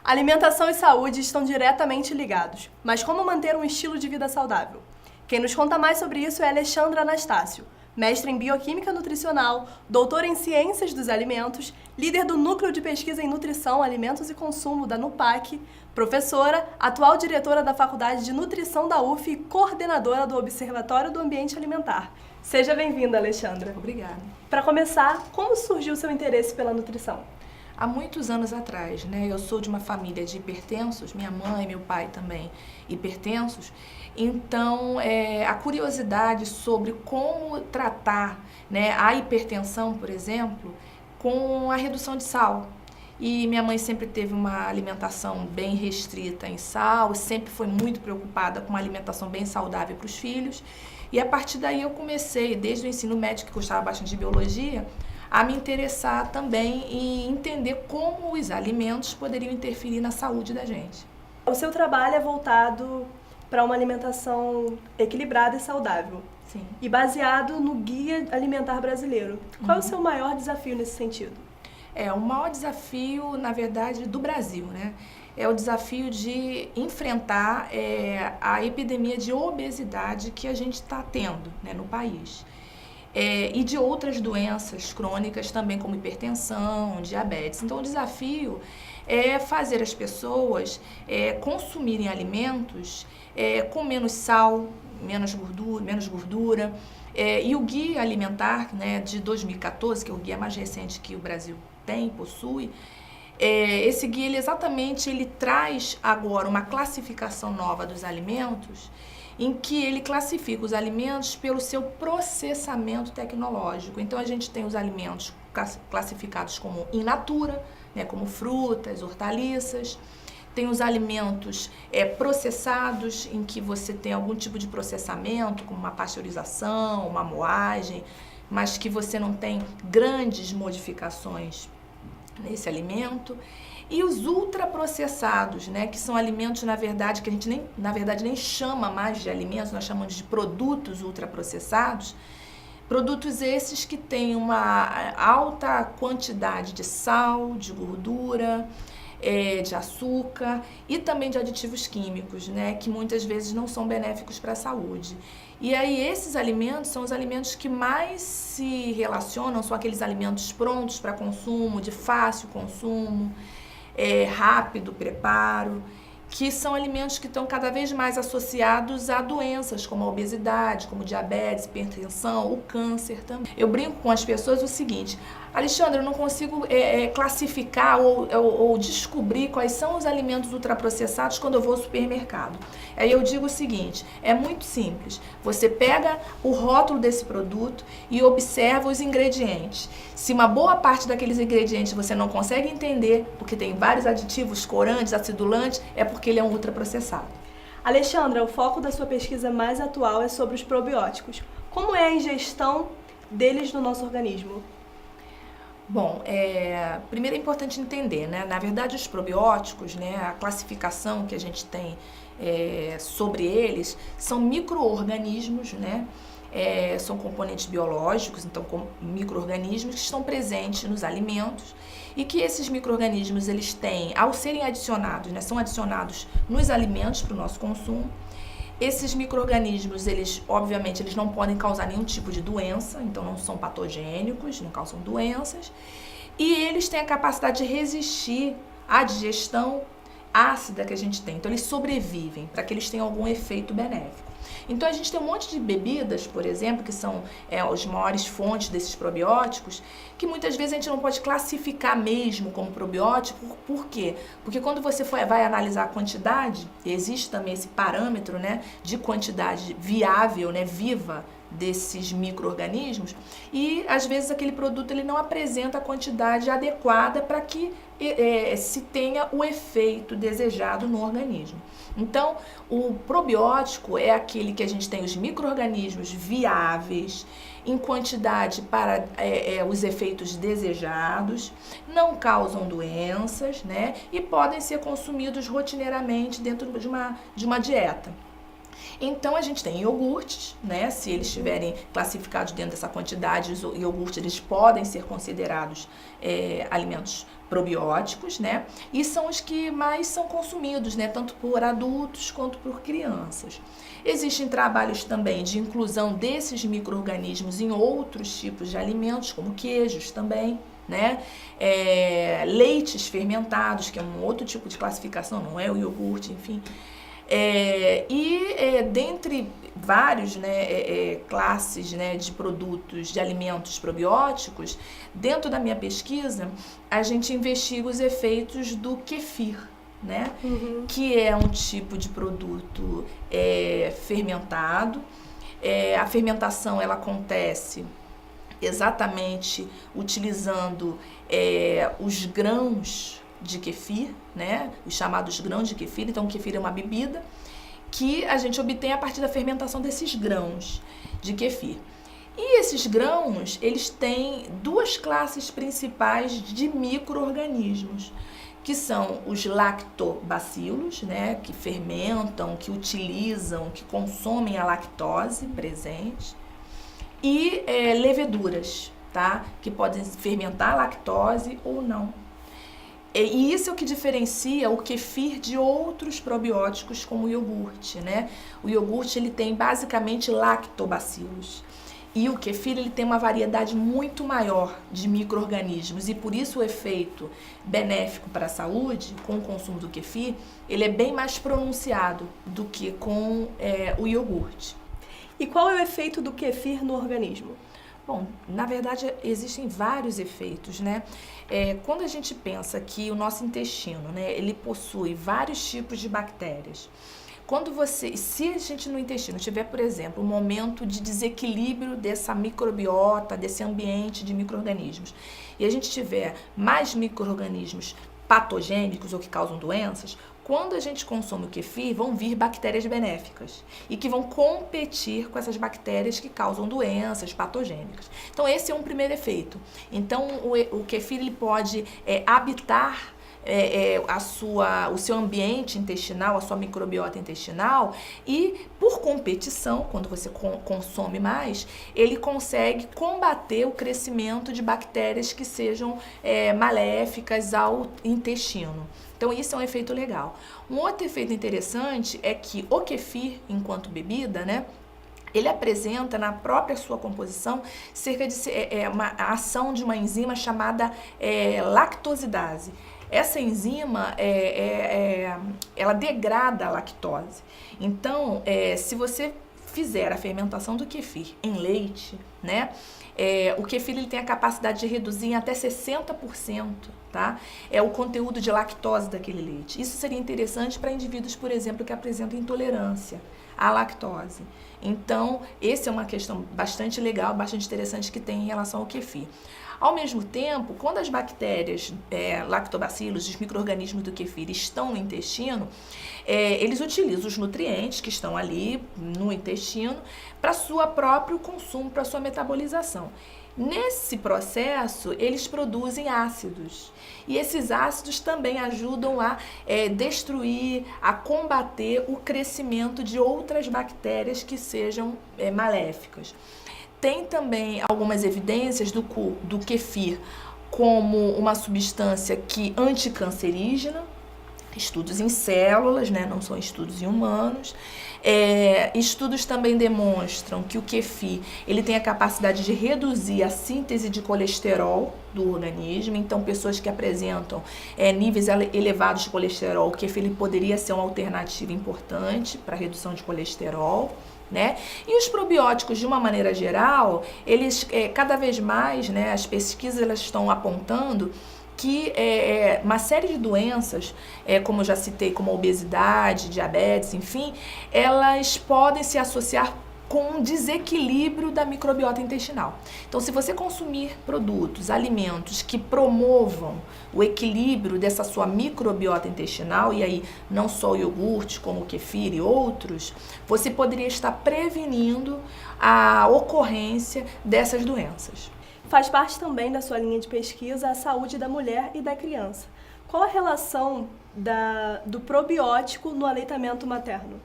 Alimentação e saúde estão diretamente ligados, mas como manter um estilo de vida saudável? Quem nos conta mais sobre isso é Alexandra Anastácio, mestre em Bioquímica Nutricional, doutora em Ciências dos Alimentos, líder do Núcleo de Pesquisa em Nutrição, Alimentos e Consumo da NUPAC, professora, atual diretora da Faculdade de Nutrição da UF e coordenadora do Observatório do Ambiente Alimentar. Seja bem-vinda, Alexandra. Obrigada. Para começar, como surgiu o seu interesse pela nutrição? Há muitos anos atrás, eu sou de uma família de hipertensos, minha mãe e meu pai também hipertensos, então a curiosidade sobre como tratar a hipertensão, por exemplo, com a redução de sal. E minha mãe sempre teve uma alimentação bem restrita em sal, sempre foi muito preocupada com uma alimentação bem saudável para os filhos. E a partir daí eu comecei, desde o ensino médio, que gostava bastante de biologia, a me interessar também em entender como os alimentos poderiam interferir na saúde da gente. O seu trabalho é voltado para uma alimentação equilibrada e saudável. Sim. E baseado no Guia Alimentar Brasileiro. Qual é o seu maior desafio nesse sentido? O maior desafio, na verdade, do Brasil, é o desafio de enfrentar a epidemia de obesidade que a gente está tendo no país. E de outras doenças crônicas também, como hipertensão, diabetes. Então, o desafio é fazer as pessoas consumirem alimentos com menos sal, menos gordura. E o Guia Alimentar de 2014, que é o guia mais recente que o Brasil possui, esse guia ele traz agora uma classificação nova dos alimentos, em que ele classifica os alimentos pelo seu processamento tecnológico. Então, a gente tem os alimentos classificados como in natura, como frutas, hortaliças. Tem os alimentos processados, em que você tem algum tipo de processamento, como uma pasteurização, uma moagem, mas que você não tem grandes modificações nesse alimento. E os ultraprocessados, que são alimentos, na verdade, que a gente nem chama mais de alimentos, nós chamamos de produtos ultraprocessados. Produtos esses que têm uma alta quantidade de sal, de gordura, de açúcar e também de aditivos químicos, que muitas vezes não são benéficos para a saúde. E aí esses alimentos são os alimentos que mais se relacionam, são aqueles alimentos prontos para consumo, de fácil consumo, rápido preparo, que são alimentos que estão cada vez mais associados a doenças como a obesidade, como diabetes, hipertensão, o câncer também. Eu brinco com as pessoas o seguinte: Alexandre, eu não consigo classificar ou descobrir quais são os alimentos ultraprocessados quando eu vou ao supermercado. Aí eu digo o seguinte: é muito simples. Você pega o rótulo desse produto e observa os ingredientes. Se uma boa parte daqueles ingredientes você não consegue entender, porque tem vários aditivos, corantes, acidulantes, é porque ele é um ultraprocessado. Alexandra, o foco da sua pesquisa mais atual é sobre os probióticos. Como é a ingestão deles no nosso organismo? Bom, primeiro é importante entender, na verdade os probióticos, a classificação que a gente tem sobre eles são micro-organismos, são componentes biológicos, então micro-organismos que estão presentes nos alimentos e que esses micro-organismos eles têm, ao serem adicionados, são adicionados nos alimentos para o nosso consumo. Esses micro-organismos, obviamente, eles não podem causar nenhum tipo de doença, então não são patogênicos, não causam doenças, e eles têm a capacidade de resistir à digestão ácida que a gente tem. Então, eles sobrevivem para que eles tenham algum efeito benéfico. Então, a gente tem um monte de bebidas, por exemplo, que são as maiores fontes desses probióticos, que muitas vezes a gente não pode classificar mesmo como probiótico. Por quê? Porque quando você vai analisar a quantidade, existe também esse parâmetro de quantidade viável, viva, desses micro-organismos, e às vezes aquele produto ele não apresenta a quantidade adequada para que se tenha o efeito desejado no organismo. Então, o probiótico é aquele que a gente tem os micro-organismos viáveis em quantidade para os efeitos desejados, não causam doenças, e podem ser consumidos rotineiramente dentro de uma dieta. Então a gente tem iogurtes, né? Se eles estiverem classificados dentro dessa quantidade, os iogurtes eles podem ser considerados alimentos probióticos, né? E são os que mais são consumidos, né? Tanto por adultos quanto por crianças. Existem trabalhos também de inclusão desses micro-organismos em outros tipos de alimentos, como queijos também, né? Leites fermentados, que é um outro tipo de classificação, não é o iogurte, enfim. Dentre vários, né, classes, né, de produtos, de alimentos probióticos, dentro da minha pesquisa, a gente investiga os efeitos do kefir, né? Que é um tipo de produto fermentado. A fermentação ela acontece exatamente utilizando os grãos de kefir, né? Os chamados grãos de kefir. Então, o kefir é uma bebida que a gente obtém a partir da fermentação desses grãos de kefir. E esses grãos, eles têm duas classes principais de micro-organismos, que são os lactobacilos, né? Que fermentam, que utilizam, que consomem a lactose presente, e leveduras, tá? Que podem fermentar a lactose ou não. E isso é o que diferencia o kefir de outros probióticos como o iogurte, né? O iogurte ele tem basicamente lactobacilos e o kefir ele tem uma variedade muito maior de micro-organismos e por isso o efeito benéfico para a saúde com o consumo do kefir ele é bem mais pronunciado do que com o iogurte. E qual é o efeito do kefir no organismo? Bom, na verdade existem vários efeitos, né? Quando a gente pensa que o nosso intestino, né, ele possui vários tipos de bactérias. Se a gente no intestino tiver, por exemplo, um momento de desequilíbrio dessa microbiota, desse ambiente de micro-organismos, e a gente tiver mais micro-organismos patogênicos ou que causam doenças, quando a gente consome o kefir, vão vir bactérias benéficas e que vão competir com essas bactérias que causam doenças patogênicas. Então, esse é um primeiro efeito. Então, o kefir ele pode habitar o seu ambiente intestinal, a sua microbiota intestinal e, por competição, quando você consome mais, ele consegue combater o crescimento de bactérias que sejam maléficas ao intestino. Então, isso é um efeito legal. Um outro efeito interessante é que o kefir, enquanto bebida, né, ele apresenta na própria sua composição uma ação de uma enzima chamada lactosidase. Essa enzima, ela degrada a lactose. Então, se você fizer a fermentação do kefir em leite, né, o kefir ele tem a capacidade de reduzir em até 60%, tá? O conteúdo de lactose daquele leite. Isso seria interessante para indivíduos, por exemplo, que apresentam intolerância à lactose. Então, essa é uma questão bastante legal, bastante interessante que tem em relação ao kefir. Ao mesmo tempo, quando as bactérias, lactobacilos, os micro-organismos do kefir estão no intestino, eles utilizam os nutrientes que estão ali no intestino para seu próprio consumo, para sua metabolização. Nesse processo, eles produzem ácidos. E esses ácidos também ajudam a destruir, a combater o crescimento de outras bactérias que sejam maléficas. Tem também algumas evidências do kefir como uma substância anticancerígena, estudos em células, né, não são estudos em humanos. Estudos também demonstram que o kefir ele tem a capacidade de reduzir a síntese de colesterol do organismo. Então, pessoas que apresentam níveis elevados de colesterol, o kefir ele poderia ser uma alternativa importante para a redução de colesterol, né? E os probióticos, de uma maneira geral, eles cada vez mais, né, as pesquisas elas estão apontando que uma série de doenças, como eu já citei, como a obesidade, diabetes, enfim, elas podem se associar com um desequilíbrio da microbiota intestinal. Então, se você consumir produtos, alimentos que promovam o equilíbrio dessa sua microbiota intestinal, e aí não só o iogurte, como o kefir e outros, você poderia estar prevenindo a ocorrência dessas doenças. Faz parte também da sua linha de pesquisa a saúde da mulher e da criança. Qual a relação do probiótico no aleitamento materno?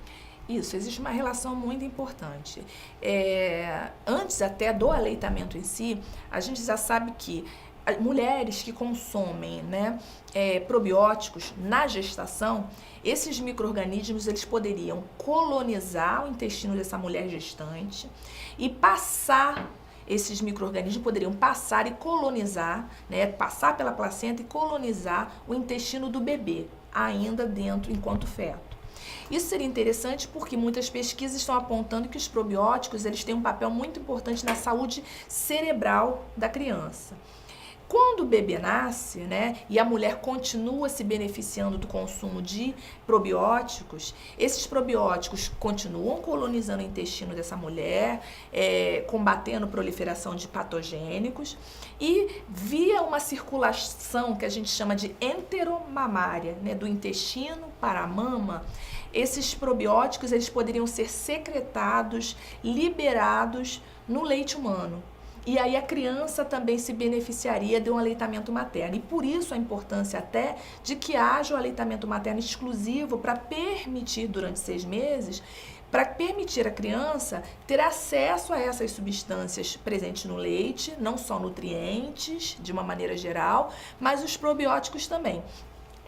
Isso, existe uma relação muito importante. Antes até do aleitamento em si, a gente já sabe que mulheres que consomem, né, probióticos na gestação, esses micro-organismos eles poderiam colonizar o intestino dessa mulher gestante e passar. Esses micro-organismos poderiam passar e colonizar, né, passar pela placenta e colonizar o intestino do bebê, ainda dentro enquanto feto. Isso seria interessante porque muitas pesquisas estão apontando que os probióticos eles têm um papel muito importante na saúde cerebral da criança. Quando o bebê nasce, né, e a mulher continua se beneficiando do consumo de probióticos, esses probióticos continuam colonizando o intestino dessa mulher, combatendo a proliferação de patogênicos e via uma circulação que a gente chama de enteromamária, né, do intestino para a mama, esses probióticos eles poderiam ser secretados, liberados no leite humano. E aí a criança também se beneficiaria de um aleitamento materno. E por isso a importância até de que haja o aleitamento materno exclusivo para permitir, durante 6 meses, para permitir a criança ter acesso a essas substâncias presentes no leite, não só nutrientes, de uma maneira geral, mas os probióticos também.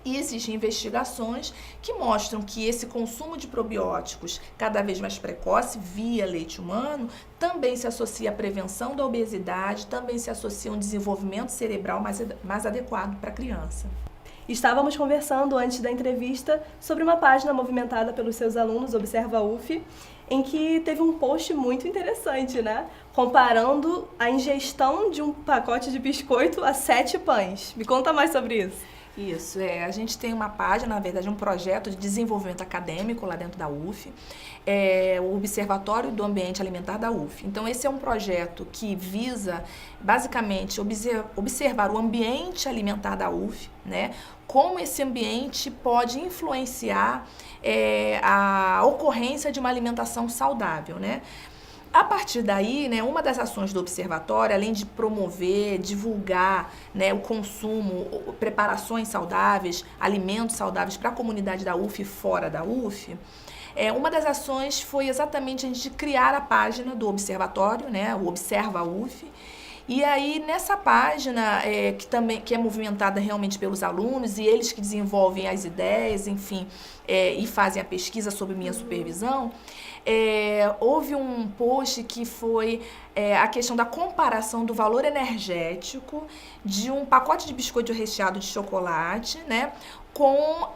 E existem investigações que mostram que esse consumo de probióticos cada vez mais precoce, via leite humano, também se associa à prevenção da obesidade, também se associa a um desenvolvimento cerebral mais adequado para a criança. Estávamos conversando antes da entrevista sobre uma página movimentada pelos seus alunos, Observa UF, em que teve um post muito interessante, né? Comparando a ingestão de um pacote de biscoito a 7 pães. Me conta mais sobre isso. Isso, a gente tem uma página, na verdade, um projeto de desenvolvimento acadêmico lá dentro da UF, o Observatório do Ambiente Alimentar da UF. Então, esse é um projeto que visa, basicamente, observar o ambiente alimentar da UF, né? Como esse ambiente pode influenciar a ocorrência de uma alimentação saudável, né? A partir daí, né, uma das ações do observatório, além de promover, divulgar, né, o consumo, preparações saudáveis, alimentos saudáveis para a comunidade da UF e fora da UF, uma das ações foi exatamente a gente criar a página do observatório, né, o Observa UF. E aí, nessa página, que é movimentada realmente pelos alunos, e eles que desenvolvem as ideias, enfim, e fazem a pesquisa sob minha supervisão, houve um post que foi a questão da comparação do valor energético de um pacote de biscoito recheado de chocolate, né, com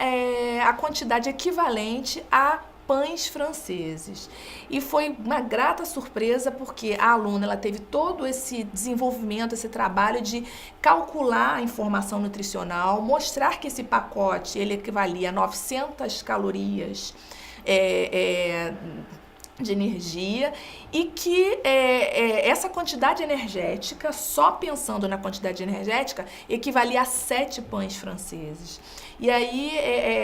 a quantidade equivalente a pães franceses. E foi uma grata surpresa porque a aluna ela teve todo esse desenvolvimento, esse trabalho de calcular a informação nutricional, mostrar que esse pacote ele equivalia a 900 calorias de energia e que essa quantidade energética, só pensando na quantidade energética, equivalia a 7 pães franceses. E aí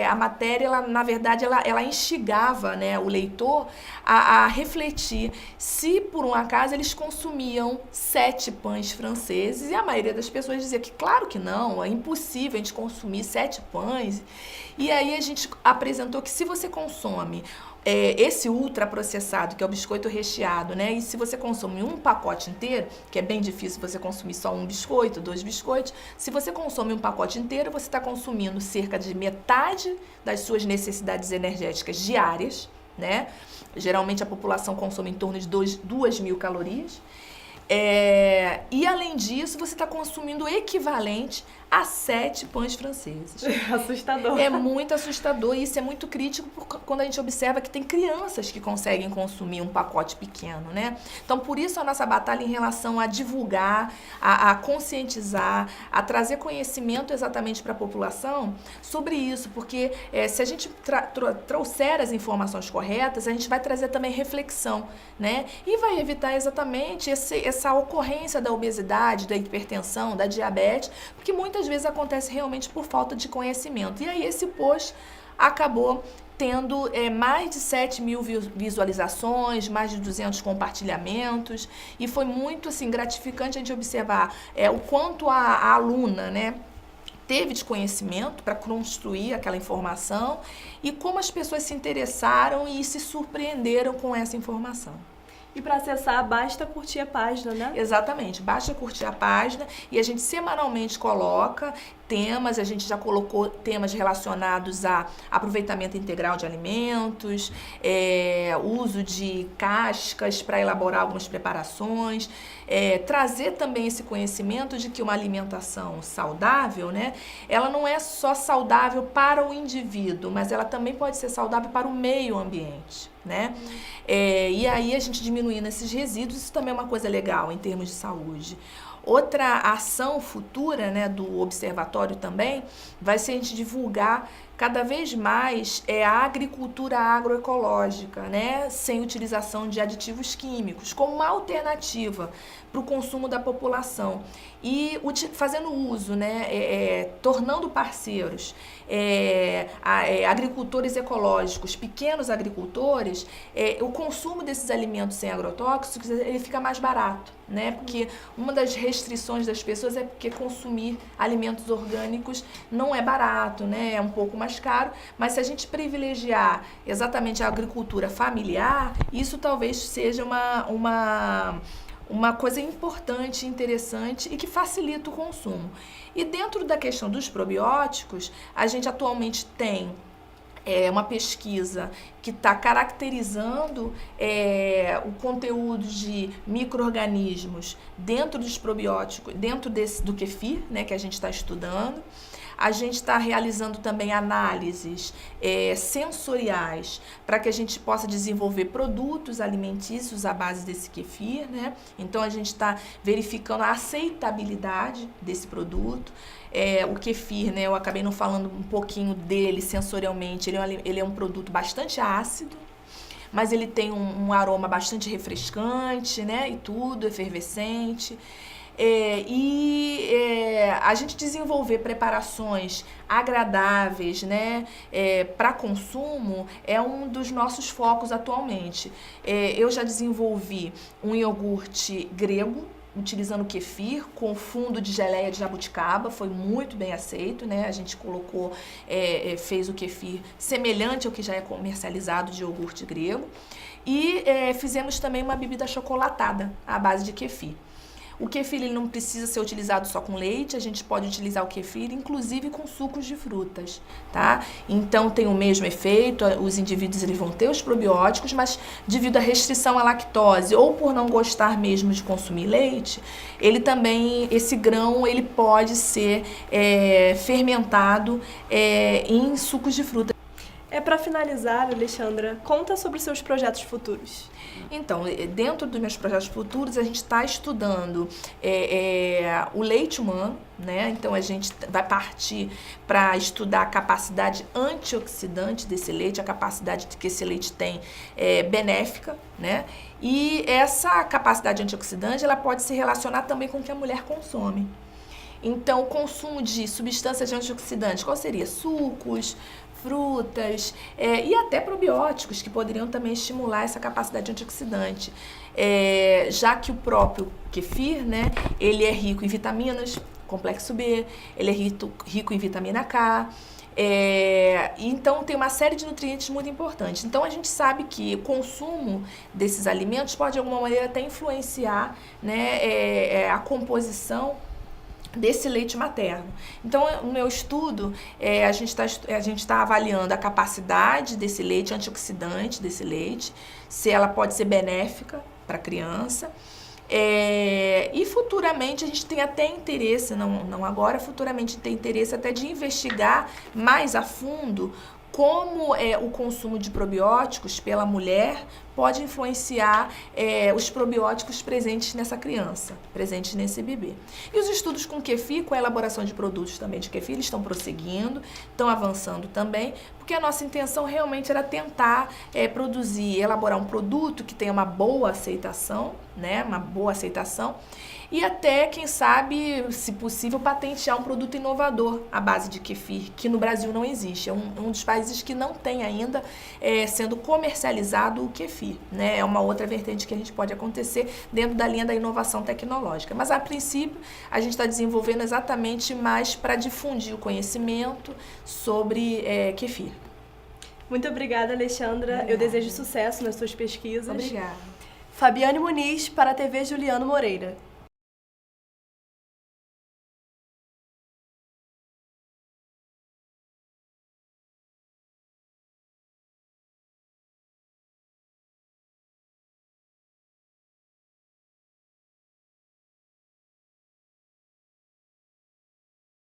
a matéria, ela, na verdade, ela instigava, né, o leitor a refletir se, por um acaso, eles consumiam 7 pães franceses. E a maioria das pessoas dizia que, claro que não, é impossível a gente consumir 7 pães. E aí a gente apresentou que se você consome esse ultraprocessado, que é o biscoito recheado, né? E se você consome um pacote inteiro, que é bem difícil você consumir só um biscoito, 2 biscoitos, se você consome um pacote inteiro, você está consumindo cerca de metade das suas necessidades energéticas diárias, né? Geralmente a população consome em torno de 2.000 calorias. E além disso, você está consumindo o equivalente a 7 pães franceses. Assustador. É muito assustador e isso é muito crítico quando a gente observa que tem crianças que conseguem consumir um pacote pequeno, né? Então, por isso a nossa batalha em relação a divulgar, a conscientizar, a trazer conhecimento exatamente para a população sobre isso, porque se a gente trouxer as informações corretas, a gente vai trazer também reflexão, né? E vai evitar exatamente essa ocorrência da obesidade, da hipertensão, da diabetes, porque muitas vezes acontece realmente por falta de conhecimento. E aí esse post acabou tendo mais de 7.000 visualizações, mais de 200 compartilhamentos, e foi muito assim, gratificante a gente observar o quanto a aluna, né, teve de conhecimento para construir aquela informação e como as pessoas se interessaram e se surpreenderam com essa informação. E para acessar, basta curtir a página, né? Exatamente, basta curtir a página e a gente semanalmente coloca temas, a gente já colocou temas relacionados a aproveitamento integral de alimentos, uso de cascas para elaborar algumas preparações, trazer também esse conhecimento de que uma alimentação saudável, né, ela não é só saudável para o indivíduo, mas ela também pode ser saudável para o meio ambiente, né? E aí a gente diminuindo esses resíduos, isso também é uma coisa legal em termos de saúde. Outra ação futura, né, do observatório também vai ser a gente divulgar cada vez mais a agricultura agroecológica, né, sem utilização de aditivos químicos, como uma alternativa para o consumo da população e fazendo uso, né, tornando parceiros agricultores ecológicos, pequenos agricultores, o consumo desses alimentos sem agrotóxicos ele fica mais barato, né, porque uma das restrições das pessoas é porque consumir alimentos orgânicos não é barato, né, é um pouco mais caro, mas se a gente privilegiar exatamente a agricultura familiar, isso talvez seja uma coisa importante, interessante e que facilita o consumo. E dentro da questão dos probióticos, a gente atualmente tem uma pesquisa que está caracterizando o conteúdo de micro-organismos dentro dos probióticos, dentro do kefir, né, que a gente está estudando. A gente está realizando também análises sensoriais para que a gente possa desenvolver produtos alimentícios à base desse kefir, né? Então a gente está verificando a aceitabilidade desse produto. O kefir, né, eu acabei não falando um pouquinho dele sensorialmente, ele é um produto bastante ácido, mas ele tem um aroma bastante refrescante, né, e tudo, efervescente. A gente desenvolver preparações agradáveis, né, para consumo é um dos nossos focos atualmente. Eu já desenvolvi um iogurte grego, utilizando kefir com fundo de geleia de jabuticaba, foi muito bem aceito, né? A gente colocou, fez o kefir semelhante ao que já é comercializado de iogurte grego e fizemos também uma bebida achocolatada à base de kefir. O kefir ele não precisa ser utilizado só com leite, a gente pode utilizar o kefir inclusive com sucos de frutas, tá? Então tem o mesmo efeito, os indivíduos eles vão ter os probióticos, mas devido à restrição à lactose ou por não gostar mesmo de consumir leite, ele também, esse grão, ele pode ser fermentado em sucos de fruta. Para finalizar, Alexandra, conta sobre os seus projetos futuros. Então, dentro dos meus projetos futuros, a gente está estudando o leite humano, né? Então, a gente vai partir para estudar a capacidade antioxidante desse leite, a capacidade que esse leite tem benéfica, né? E essa capacidade antioxidante, ela pode se relacionar também com o que a mulher consome. Então, o consumo de substâncias antioxidantes, qual seria? Sucos, frutas e até probióticos que poderiam também estimular essa capacidade antioxidante. Já que o próprio kefir, né, ele é rico em vitaminas, complexo B, ele é rico em vitamina K, então tem uma série de nutrientes muito importantes. Então a gente sabe que o consumo desses alimentos pode de alguma maneira até influenciar, né, a composição desse leite materno. Então, no meu estudo, a gente está avaliando a capacidade desse leite, antioxidante desse leite, se ela pode ser benéfica para a criança. E futuramente a gente tem até interesse, não agora, futuramente tem interesse até de investigar mais a fundo como o consumo de probióticos pela mulher pode influenciar os probióticos presentes nessa criança, presentes nesse bebê. E os estudos com kefir, com a elaboração de produtos também de kefir, eles estão prosseguindo, estão avançando também, porque a nossa intenção realmente era tentar elaborar um produto que tenha uma boa aceitação, né, uma boa aceitação, e até, quem sabe, se possível, patentear um produto inovador à base de kefir, que no Brasil não existe. É um dos países que não tem ainda sendo comercializado o kefir, né? É uma outra vertente que a gente pode acontecer dentro da linha da inovação tecnológica. Mas, a princípio, a gente está desenvolvendo exatamente mais para difundir o conhecimento sobre kefir. Muito obrigada, Alexandra. Obrigada. Eu desejo sucesso nas suas pesquisas. Obrigada. Fabiane Muniz, para a TV Juliano Moreira.